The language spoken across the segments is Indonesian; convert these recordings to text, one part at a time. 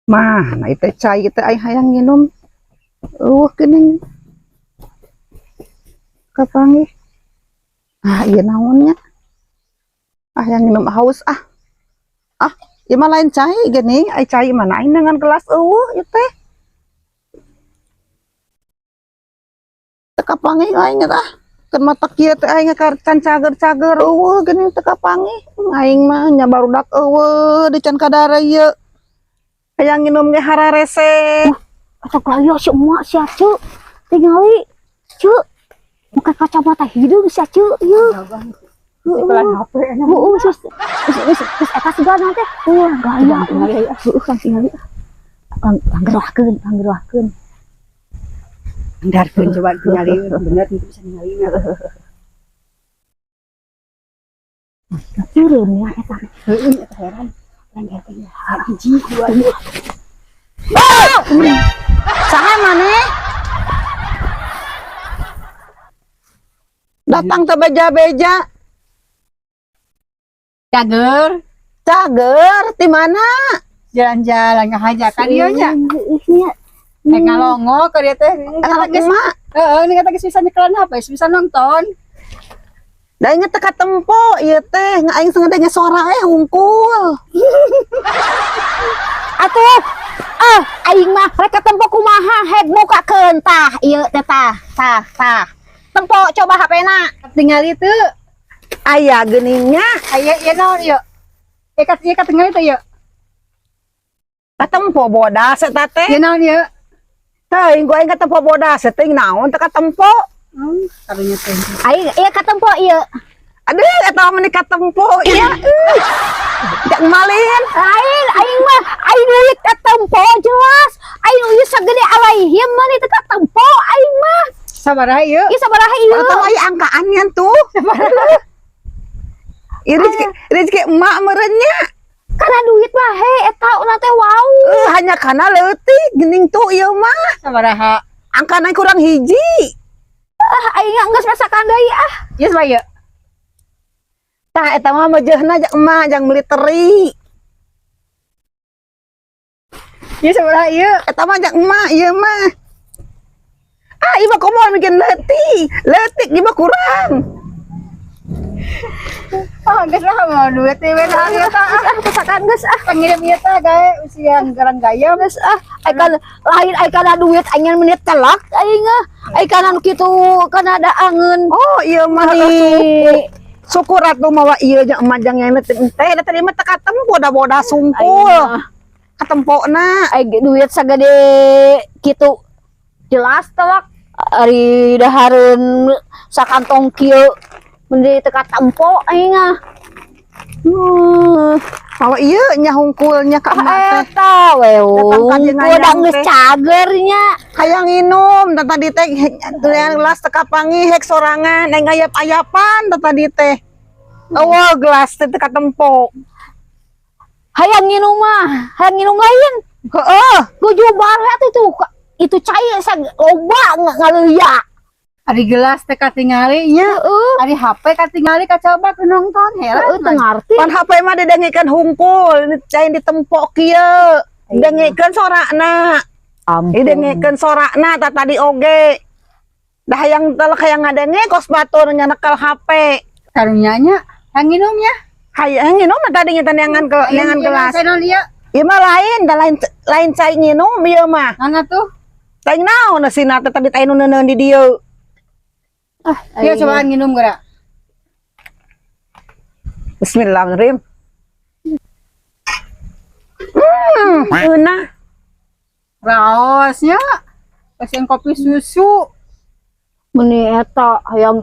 Mah, nah itu cai kita ay hayang minum. Geuning kapangi. Ah, iya naonnya. Ah, yang minum haus ah. Ah, ieu mah lain cai geuning, ay cai mana aing dengan gelas ieu teh. Teu kapangi aing tah. Keur mata kieu teh aing can cager-cager geuning teu kapangi. Aing mah nya barudak di can kadara ieu. Hayang nginum ge hararese. Atau gaya si emak si acu tinggali cu pakai kacamata hidung si acu ieu sis eta segala nanti gaya kan tinggali anggerahkeun Darkeun coba ningali bener bisa ningali turun ya eta heueuh eta heran hiji dua Saha maneh? Datang teh beja-beja. cager Cager di mana? jalan-jalan ngahajakan ieu nya iya ngalongo ka dieu teh Anak emak. heeh ini kata geus bisa nyekelan HP bisa nonton Da inget teh katempo ieu teh aing sengaja sora hungkul. atuh aing mah rek tempo kumaha head mukakeun tah ieu teh tah tempo coba HP-na tinggal itu Aya geuningnya aya ieu naon ieu ieu tinggal itu ieu katempo bodas eta teh. ieu naon ieu Teuing gua aing katempo bodas teh naon teh katempo. karunya teh aing ieu katempo ieu Aduh eta mah katempo iya. Jak malin. lain aing mah aing duit katempo jelas aing ieu sagede alaihim mah itu katempo aing mah sabaraha ieu ieu sabaraha ieu Atau aya angkaannya tuh. Ih, rezeki emak merenya. karena duit mah he eta urang teh wow Hanya karena leutik gening tuh ieu mah. sabaraha Angkana kurang hiji. aing geus masakan deui ieu sabaraha ieu Tah eta mah mejehna jak emak jang meuli teri. ieu sabaraha ieu Eta mah jak emak ieu mah. Ah, ieu mah komo bikin leutik ieu mah kurang. geus lah mau duit teh we naon ieu tah masakan geus pengirim ieu tah gawe usia garang gaya geus ai kana lain ai kana duit aing menit telak aing ai kana kitu kana ada angeun Oh, ieu mah syukur atuh mawa ieu jeung emak jang yang teh da tadi mah teu katempo da bodas sungkul. Katempona. ai duit sagede kitu jelas telak ari dahareun sakantong kieu mun teu katempo aing Mawa ieu nya hungkulnya ka emak teh. eta we Datang ka jeung udah ayang geus teh. cagernya Hayang nginum da tadi teh gelas teu kapangi hek sorangan eng ayap-ayapan da tadi teh. Eueuh gelas teh teu katempo. hayang nginum lain Heeh. gujubar itu cai loba ngaleuya ari gelas teh katingali nya ari HP katingali kacoba ke nonton heran teu ngarti Pan HP mah didengikeun hungkul, cain ditempo kieu. Dengikeun sorakna. Didengikeun sorakna ta tadi oge. Da hayang telek hayang ngadenge kos batur nya nekel HP. karunya nya yang minumnya Hayang nginum mah tadi nya neangan gelas. channel ieu Ieu mah lain, da lain cai nginum ieu mah. mana tuh Teh naon sina teh tadi teh nu neuneun di dieu. ieu cobaan nginum geura Bismillahirrahmanirrahim. Eunah. raosnya pesen kopi susu meni eta hayang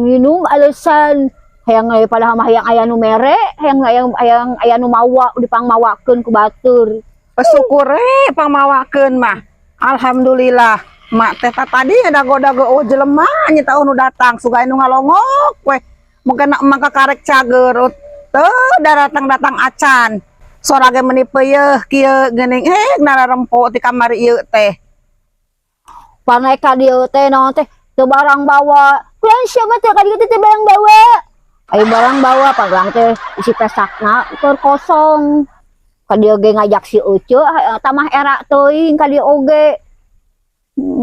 nginum alasan hayang padahal mah hayang aya nu mere hayang aya nu mawa dipangmawakeun ku batur Syukure pamawakeun mah. Alhamdulillah. Mak teh tadi dago-dago jelema nya tahu nu datang suga nu ngalongok we. Mungkin emak karek cager teu datang acan. Sora ge meuni peuyeeh kieu geuning nararempo ti kamari ieu teh. panai ka dieu teh naon teh teu barang bawa kuliah siapa teh ka dieu teh barang bawa ayo barang bawa pagang teh isi pesakna keur kosong Kali oge ngajak si Ucu tamah era teuing kali oge.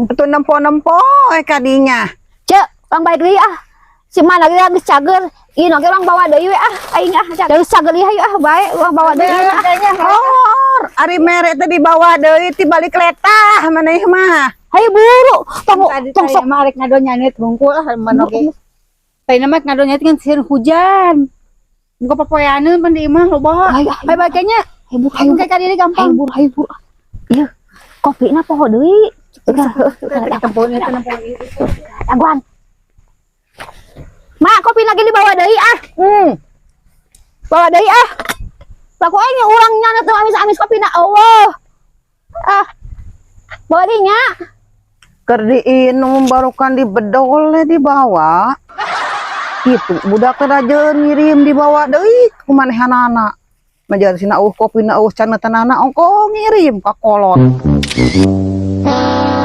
Itu nempo-nempo kadinya. Cek, Bang baik deui ah. Si mana lagi cager. Ieu ge urang bawa deui we ah. Aing ah terus cager ieu ah bae urang bawa deui ah. Oh, ari mere teh dibawa deui ti balik letah maneh mah. Hayu buru. Tong sok marek ngadonya net bungkul ah manoge. Tadi nama ngadonya kan sir hujan. Buka papoyaneun pan di imah loba. Hayu Bakanya hayu buru hayu kayak kali gampang. hayu buru. Ieu kopina poho deui. Tempon itu Tangguan. Mak, kopi lagi dibawa deui ah. Bawa deui ah. Laku aing urang nyana teu amis-amis kopina. Allah. Ah. Bawa deui nya. Keur diinum barukan dibedol dibawa. Gitu, budak teh rajeun ngirim dibawa deui ku manehanana. Majar sina kopina can neuteunana ongko ngirim ka kolot.